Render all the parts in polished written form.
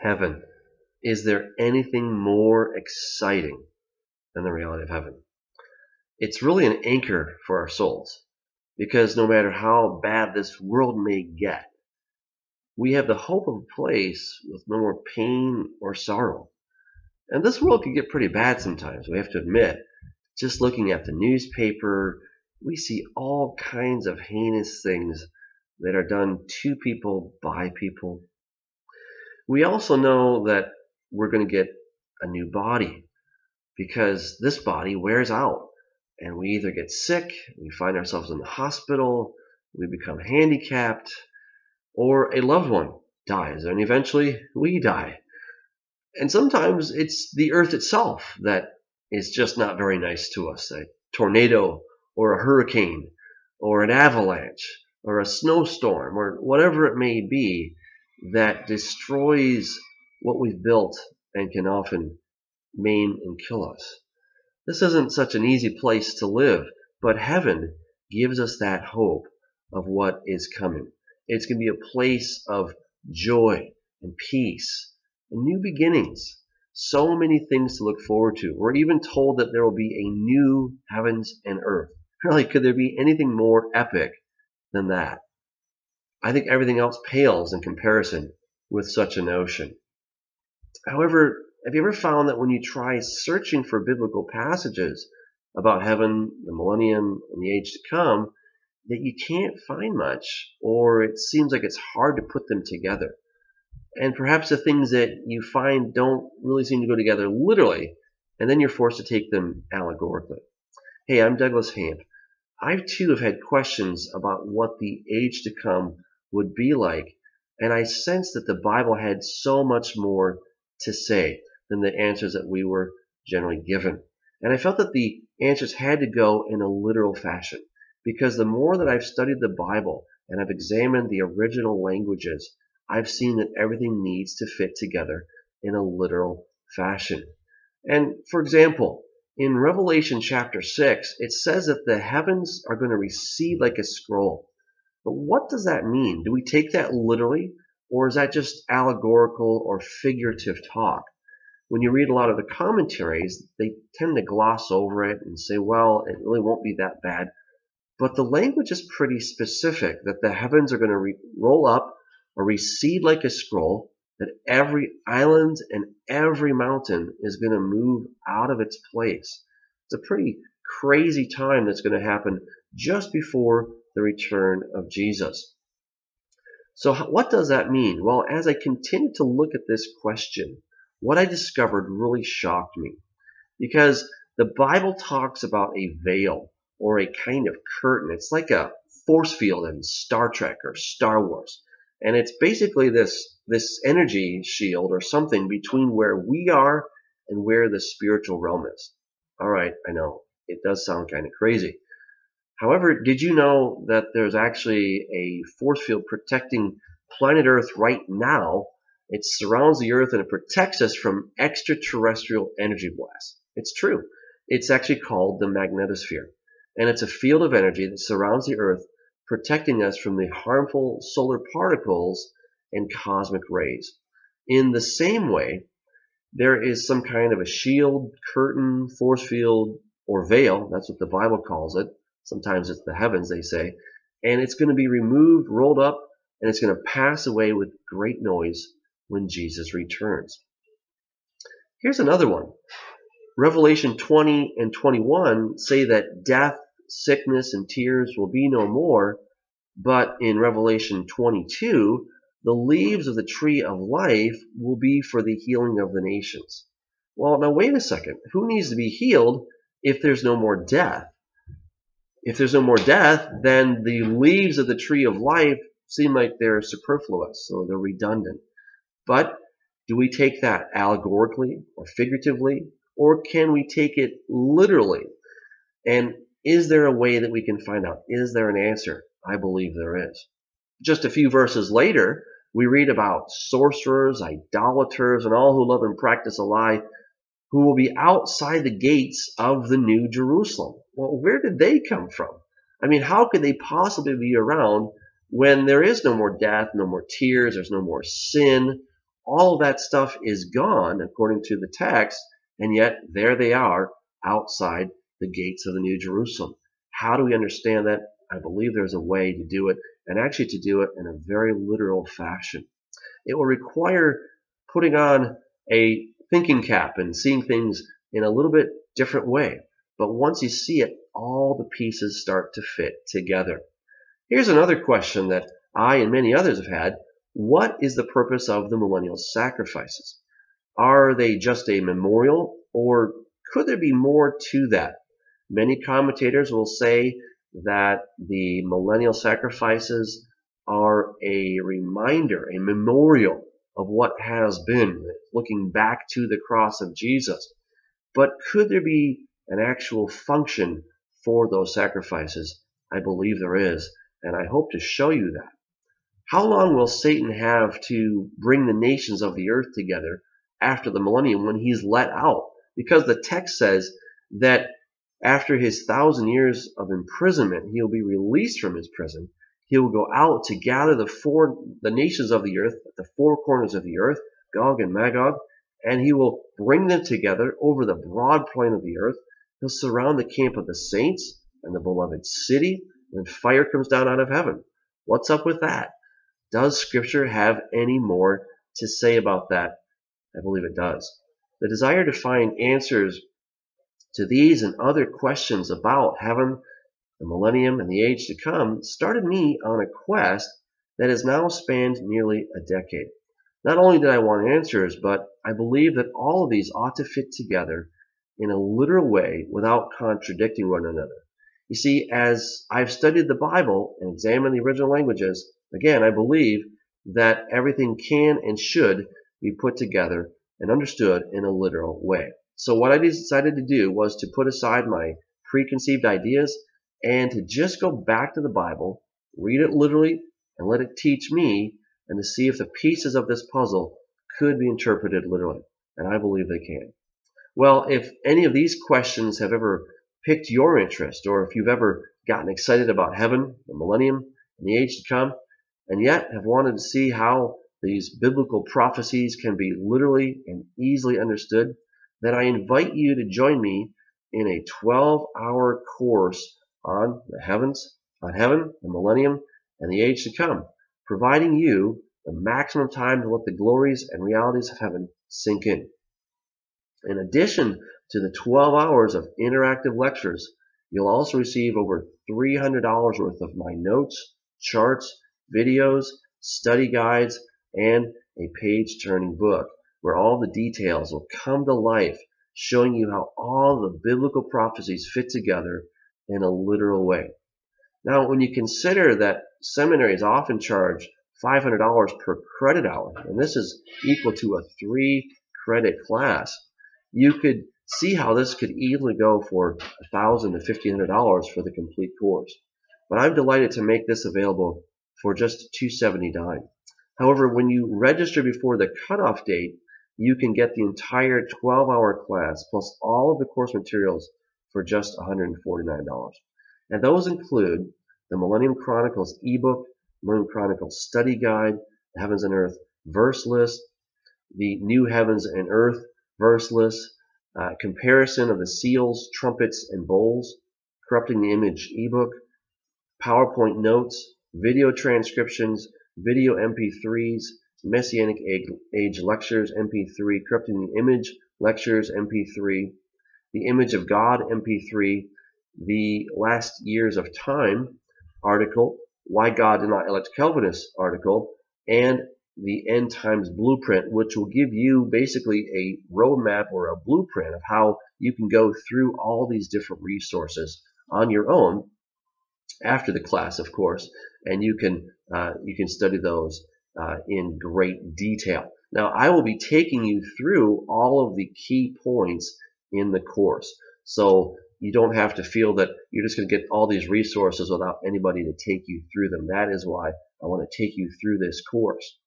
Heaven. Is there anything more exciting than the reality of heaven? It's really an anchor for our souls, because no matter how bad this world may get, we have the hope of a place with no more pain or sorrow. And this world can get pretty bad sometimes, we have to admit. Just looking at the newspaper, we see all kinds of heinous things that are done to people by people. We also know that we're going to get a new body, because this body wears out, and we either get sick, we find ourselves in the hospital, we become handicapped, or a loved one dies, and eventually we die. And sometimes it's the earth itself that is just not very nice to us. A tornado, or a hurricane, or an avalanche, or a snowstorm, or whatever it may be that destroys what we've built and can often maim and kill us. This isn't such an easy place to live, but heaven gives us that hope of what is coming. It's going to be a place of joy and peace and new beginnings. So many things to look forward to. We're even told that there will be a new heavens and earth. Really, could there be anything more epic than that? I think everything else pales in comparison with such a notion. However, have you ever found that when you try searching for biblical passages about heaven, the millennium, and the age to come, that you can't find much, or it seems like it's hard to put them together? And perhaps the things that you find don't really seem to go together literally, and then you're forced to take them allegorically. Hey, I'm Douglas Hamp. I too have had questions about what the age to come would be like, and I sensed that the Bible had so much more to say than the answers that we were generally given. And I felt that the answers had to go in a literal fashion, because the more that I've studied the Bible and I've examined the original languages, I've seen that everything needs to fit together in a literal fashion. And for example, in Revelation chapter 6, it says that the heavens are going to recede like a scroll. But what does that mean? Do we take that literally, or is that just allegorical or figurative talk? When you read a lot of the commentaries, they tend to gloss over it and say, well, it really won't be that bad. But the language is pretty specific, that the heavens are going to roll up or recede like a scroll, that every island and every mountain is going to move out of its place. It's a pretty crazy time that's going to happen just before the return of Jesus. So what does that mean? Well, as I continued to look at this question, what I discovered really shocked me, because the Bible talks about a veil or a kind of curtain. It's like a force field in Star Trek or Star Wars. And it's basically this energy shield or something between where we are and where the spiritual realm is. All right, I know, it does sound kind of crazy. However, did you know that there's actually a force field protecting planet Earth right now? It surrounds the Earth and it protects us from extraterrestrial energy blasts. It's true. It's actually called the magnetosphere. And it's a field of energy that surrounds the Earth, protecting us from the harmful solar particles and cosmic rays. In the same way, there is some kind of a shield, curtain, force field, or veil. That's what the Bible calls it. Sometimes it's the heavens, they say. And it's going to be removed, rolled up, and it's going to pass away with great noise when Jesus returns. Here's another one. Revelation 20 and 21 say that death, sickness, and tears will be no more. But in Revelation 22, the leaves of the tree of life will be for the healing of the nations. Well, now wait a second. Who needs to be healed if there's no more death? If there's no more death, then the leaves of the tree of life seem like they're superfluous or they're redundant. But do we take that allegorically or figuratively, or can we take it literally? And is there a way that we can find out? Is there an answer? I believe there is. Just a few verses later, we read about sorcerers, idolaters, and all who love and practice a lie, who will be outside the gates of the New Jerusalem. Well, where did they come from? I mean, how could they possibly be around when there is no more death, no more tears, there's no more sin? All of that stuff is gone according to the text, and yet there they are outside the gates of the New Jerusalem. How do we understand that? I believe there's a way to do it, and actually to do it in a very literal fashion. It will require putting on a thinking cap and seeing things in a little bit different way. But once you see it, all the pieces start to fit together. Here's another question that I and many others have had. What is the purpose of the millennial sacrifices? Are they just a memorial, or could there be more to that? Many commentators will say that the millennial sacrifices are a reminder, a memorial of what has been, looking back to the cross of Jesus. But could there be an actual function for those sacrifices? I believe there is, and I hope to show you that. How long will Satan have to bring the nations of the earth together after the millennium when he's let out? Because the text says that after his 1,000 years of imprisonment, he'll be released from his prison. He will go out to gather the nations of the earth, at the four corners of the earth, Gog and Magog, and he will bring them together over the broad plain of the earth. He'll surround the camp of the saints and the beloved city, and fire comes down out of heaven. What's up with that? Does Scripture have any more to say about that? I believe it does. The desire to find answers to these and other questions about heaven, the millennium, and the age to come started me on a quest that has now spanned nearly a decade. Not only did I want answers, but I believe that all of these ought to fit together in a literal way without contradicting one another. You see, as I've studied the Bible and examined the original languages, again, I believe that everything can and should be put together and understood in a literal way. So what I decided to do was to put aside my preconceived ideas and to just go back to the Bible, read it literally, and let it teach me, and to see if the pieces of this puzzle could be interpreted literally. And I believe they can. Well, if any of these questions have ever piqued your interest, or if you've ever gotten excited about heaven, the millennium, and the age to come, and yet have wanted to see how these biblical prophecies can be literally and easily understood, then I invite you to join me in a 12-hour course on heaven, the millennium, and the age to come, providing you the maximum time to let the glories and realities of heaven sink in. In addition to the 12 hours of interactive lectures, you'll also receive over $300 worth of my notes, charts, videos, study guides, and a page-turning book where all the details will come to life, showing you how all the biblical prophecies fit together in a literal way. Now, when you consider that seminaries often charge $500 per credit hour, and this is equal to a 3-credit class, you could see how this could easily go for $1,000 to $1,500 for the complete course. But I'm delighted to make this available for just $279. However, when you register before the cutoff date, you can get the entire 12-hour class plus all of the course materials for just $149. And those include the Millennium Chronicles ebook, Millennium Chronicles study guide, the Heavens and Earth verse list, the New Heavens and Earth verse list, comparison of the seals, trumpets, and bowls, Corrupting the Image ebook, PowerPoint notes, video transcriptions, video MP3s, Messianic Age Lectures MP3, Corrupting the Image Lectures MP3, the Image of God MP3, the Last Years of Time article, Why God Did Not Elect Calvinists article, and the End Times Blueprint, which will give you basically a roadmap or a blueprint of how you can go through all these different resources on your own after the class, of course, and you can study those in great detail. Now, I will be taking you through all of the key points in the course, so you don't have to feel that you're just going to get all these resources without anybody to take you through them. That is why I want to take you through this course.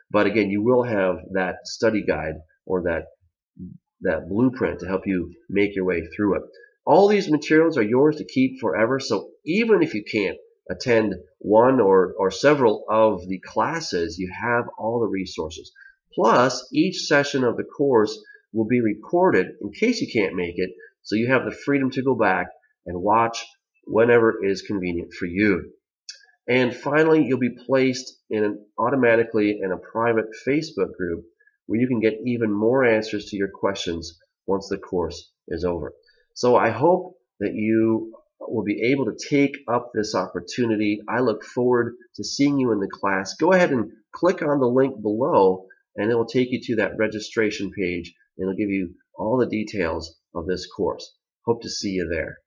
But again, you will have that study guide or that blueprint to help you make your way through it. All these materials are yours to keep forever, so even if you can't attend one or several of the classes, you have all the resources. Plus, each session of the course will be recorded in case you can't make it, so you have the freedom to go back and watch whenever is convenient for you. And finally, you'll be placed automatically in a private Facebook group where you can get even more answers to your questions once the course is over. So I hope that you will be able to take up this opportunity. I look forward to seeing you in the class. Go ahead and click on the link below, and it will take you to that registration page, and it'll give you all the details of this course. Hope to see you there.